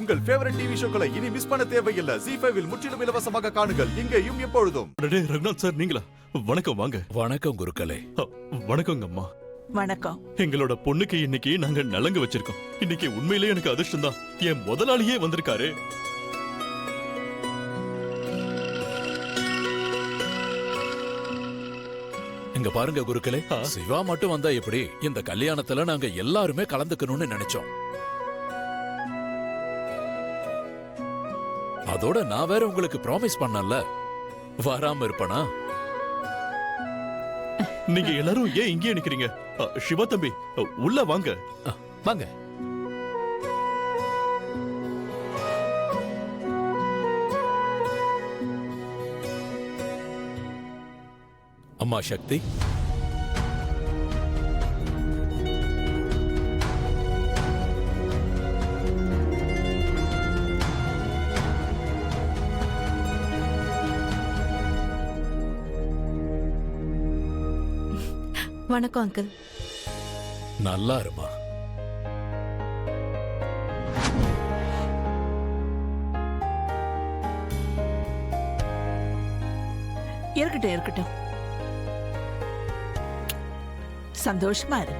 உங்கள் favourite TV ஷோக்களை இனி miss பண்ண தேவையில்லை. ZEE5 இல் முற்றிலும் இலவசமாக காணுங்கள். இங்கேயும் எப்பொழுதும். ரங்கநாத் சார் நீங்களா? வணக்கம். வாங்க. வணக்கம் குருக்களே. வணக்கங்க அம்மா. வணக்கம். எங்களோட பொண்ணுக்கு இன்னைக்கு நாங்க நலங்கு வச்சிருக்கோம். இன்னைக்கு உண்மையிலேயே எனக்கு அதிர்ஷ்டம் தான். என் முதலாளியே வந்திருக்காரு. இங்க பாருங்க குருக்களே, சிவா மட்டும் வந்தா எப்படி? இந்த கல்யாணத்துல நாங்க எல்லாருமே கலந்துக்கணும்னு நினைச்சோம். அதோட நான் வேற உங்களுக்கு ப்ராமிஸ் பண்ணல, வராம இருப்பனா? நீங்க எல்லாரும் ஏன் இங்கே நிக்கிறீங்க? சிவா தம்பி உள்ள வாங்க. வாங்க. அம்மா சக்தி, வணக்கம் அங்கிள். நல்லா இருமா. இருக்கட்டும் இருக்கட்டும், சந்தோஷமா இரு.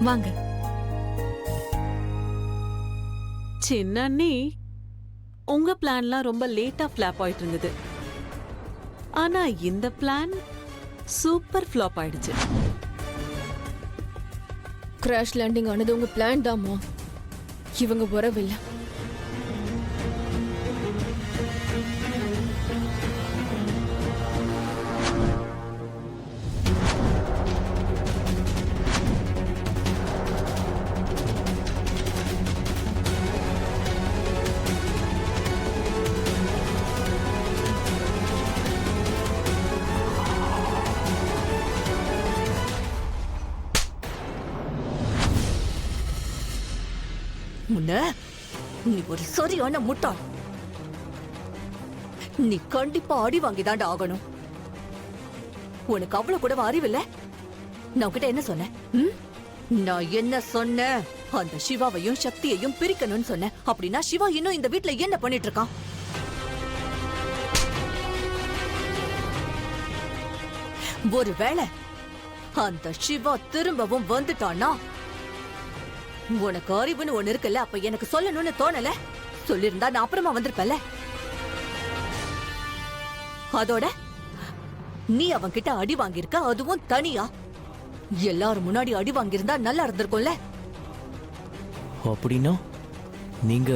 வாங்க. சின்ன அண்ணி, உங்க பிளான்லாம் ரொம்ப லேட்டா ஃபிளாப் ஆயிட்டு இருந்தது. ஆனா இந்த பிளான் சூப்பர் ஃபிளாப் ஆயிடுச்சு. கிராஷ் லேண்டிங் ஆனது உங்க பிளான் தாமா, இவங்க வரவில்லை. நீ ஒரு சரியான முட்டாள். நீ கண்டிப்பா அடி வாங்கிதாண்டா ஆகணும். உனக்கு அவ்வளவு கூட அறிவில்ல. நான் உன்கிட்ட என்ன சொன்னேன்? நான் என்ன சொன்னேன்? அந்த சிவாவையும் சக்தியையும் பிரிக்கணும்னு சொன்னேன். அப்படின்னா சிவா இன்னும் இந்த வீட்டுல என்ன பண்ணிட்டு இருக்கான்? ஒருவேளை அந்த சிவா திரும்பவும் வந்துட்டானா, உனக்கு அறிவுன்னு ஒண்ணு இருக்குல்ல, அப்ப எனக்கு சொல்லணும்னு தோணல. சொல்லிருந்தா நான் அப்புறமா வந்திருப்பல. அதோட நீ அவன் கிட்ட அடி வாங்கியிருக்க, அதுவும் தனியா. எல்லாரும் முன்னாடி அடி வாங்கியிருந்தா நல்லா இருந்திருக்கும்ல. அப்படின்னா நீங்க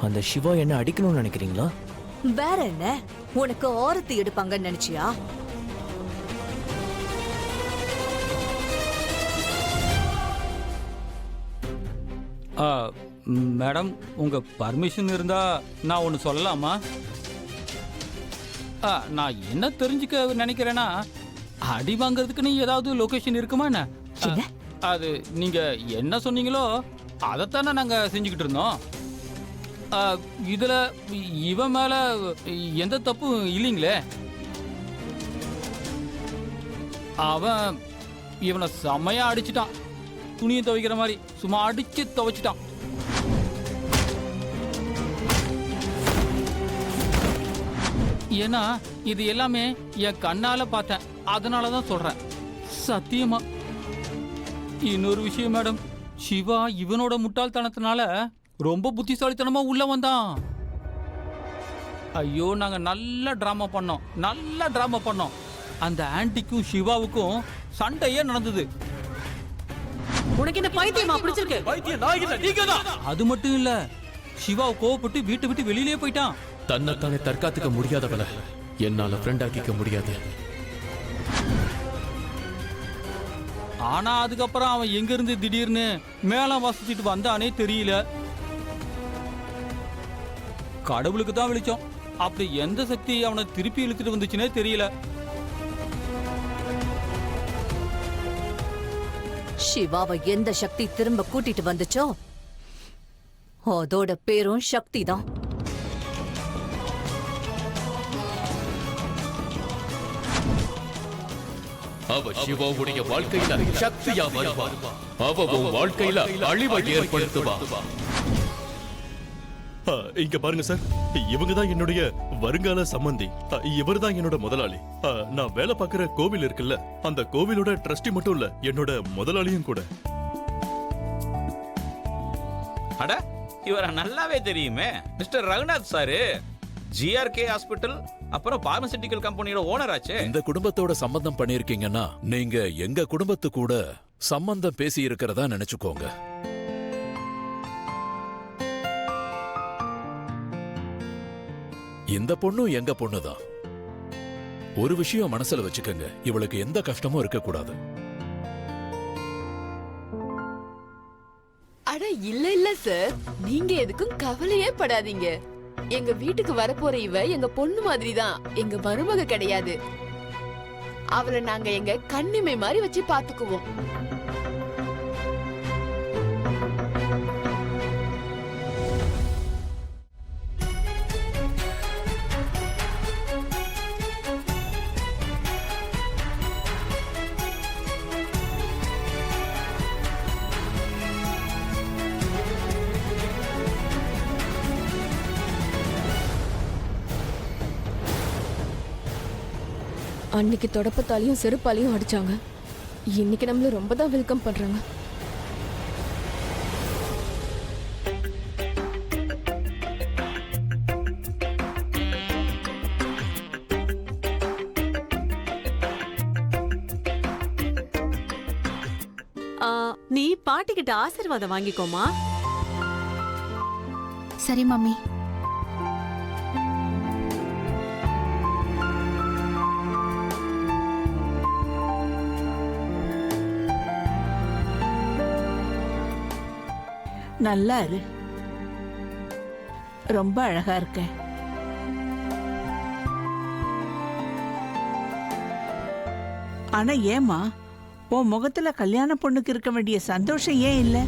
அந்த சிவா என்ன அடிக்கணும்னு நினைக்கிறீங்களா? வேற என்ன, உனக்கு ஆரத்தி எடுப்பாங்கன்னு நினைச்சியா? மேடம், உங்க பர்மிஷன் இருந்தா நான் ஒன்று சொல்லலாமா? நான் என்ன தெரிஞ்சுக்க நினைக்கிறேன்னா, அடி வாங்குறதுக்கு நீ ஏதாவது லொகேஷன் இருக்குமா என்ன? அது நீங்க என்ன சொன்னீங்களோ அதைத்தானே நாங்க செஞ்சுக்கிட்டு இருந்தோம். இதுல இவன் மேல எந்த தப்பும் இல்லைங்களே. அவன் இவனை செம்மையா அடிச்சிட்டான். துணியை துவைக்கிற மாதிரி சும்மா அடிச்சு துவைச்சிட்டான். ஏன்னா இது எல்லாமே என் கண்ணால பார்த்தேன், அதனாலதான் சொல்றேன். சத்தியமா. இன்னொரு விஷயம் மேடம், சிவா இவனோட முட்டாள்தனத்தினால ரொம்ப புத்திசாலித்தனமா உள்ள வந்தான். ஐயோ, நாங்க நல்ல டிராமா பண்ணோம். அந்த ஆன்டிக்கும் சிவாவுக்கும் சண்டையே நடந்தது. உனக்கு இந்த பைத்தியமா பிடிச்சிருக்கு? பைத்தியம் நான் இல்ல, நீங்கதான். அது மட்டும் இல்ல, சிவா கோவப்பட்டு வீட்டை விட்டு வெளியிலே போயிட்டான். தன்னைத்தானே தற்காத்துக்க முடியாதவள என்னால ஃப்ரெண்ட் ஆக்கிக்க முடியாது. ஆனா அதுக்கப்புறம் அவன் எங்க இருந்து திடீர்னு மேலம் வாசிச்சுட்டு வந்தானே தெரியல. கடவுளுக்கு தான் வெளிச்சம். அப்படி எந்த சக்தி அவனை திருப்பி இழுத்துட்டு வந்துச்சுன்னே தெரியல. சிவாவை எந்த சக்தி திரும்ப கூட்டிட்டு வந்துச்சோ அதோட பேரும் சக்தி தான். அவ சிவாவுடைய வாழ்க்கையில சக்தியா வருவா. அவ உன் வாழ்க்கையில அழிவை ஏற்படுத்துவா. இங்க பாருங்க சார், இவங்க தான் என்னுடைய வருங்கால சம்பந்தி. இவர் தான் என்னோட முதலாளி. நான் வேலை பார்க்கிற கோவில் இருக்குல்ல, அந்த கோவிலோட ட்ரஸ்டி மட்டும் இல்ல, என்னோட முதலாளியும் கூட. அட, இவரை நல்லாவே தெரியுமே, mister Raghunath sir. GRK hospital அப்புறம் பார்மசூட்டிக்கல் கம்பெனியோட ஓனர் ஆச்சு. இந்த குடும்பத்தோட சம்பந்தம் பண்ணிருக்கீங்கன்னா நீங்க எங்க குடும்பத்து கூட சம்பந்தம் பேசி இருக்கிறதா நினைச்சுக்கோங்க. இந்த பொண்ணும் எங்க பொண்ணுதான். ஒரு விஷயம் மனசுல வச்சுக்கோங்க, இவளுக்கு எந்த கஷ்டமும் இருக்க கூடாது. அட இல்ல இல்ல சார், நீங்க எதுக்கும் கவலையே படாதீங்க. எங்க வீட்டுக்கு வரப்போற இவ எங்க பொண்ணு மாதிரி தான், எங்க மருமக கிடையாது. அவளை நாங்க எங்க கண்ணிமை மாதிரி வச்சு பாத்துக்குவோம். அன்னைக்கு தொடப்பத்தாலையும் செருப்பாலையும் அடிச்சாங்க. இன்னைக்கு நம்மள ரொம்ப தான் வெல்கம் பண்றாங்க. நீ பாட்டிக்கிட்ட ஆசீர்வாதம் வாங்கிக்கோமா. சரி மம்மி. நல்லா இரு, ரொம்ப அழகா இருக்க. ஆனா ஏமா உன் முகத்துல கல்யாண பொண்ணுக்கு இருக்க வேண்டிய சந்தோஷம் ஏன் இல்ல?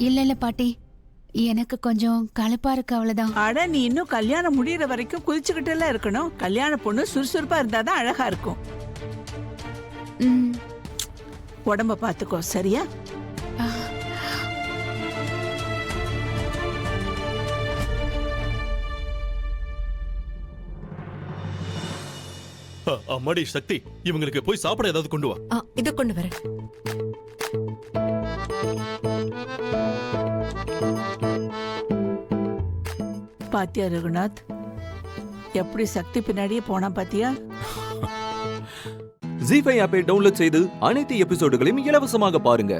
இல்ல இல்ல பாட்டி, எனக்கு கொஞ்சம் களைப்பா இருக்கு, அவ்வளவுதான். அட, நீ இன்னும் கல்யாணம் முடியற வரைக்கும் குதிச்சுக்கிட்டு எல்லாம் இருக்கணும். கல்யாண பொண்ணு சுறுசுறுப்பா இருந்தாதான் அழகா இருக்கும். உடம்ப பாத்துக்கோ, சரியா? அம்மாடி சக்தி, இவங்களுக்கு போய் சாப்பிட ஏதாவது கொண்டு வா. இத கொண்டு வரேன். பாத்தியா ரகுநாத், எப்படி சக்தி பின்னாடியே போனா பாத்தியா? ஜீ5 ஆப்பை டவுன்லோட் செய்து அனைத்து எபிசோடுகளையும் இலவசமாக பாருங்க.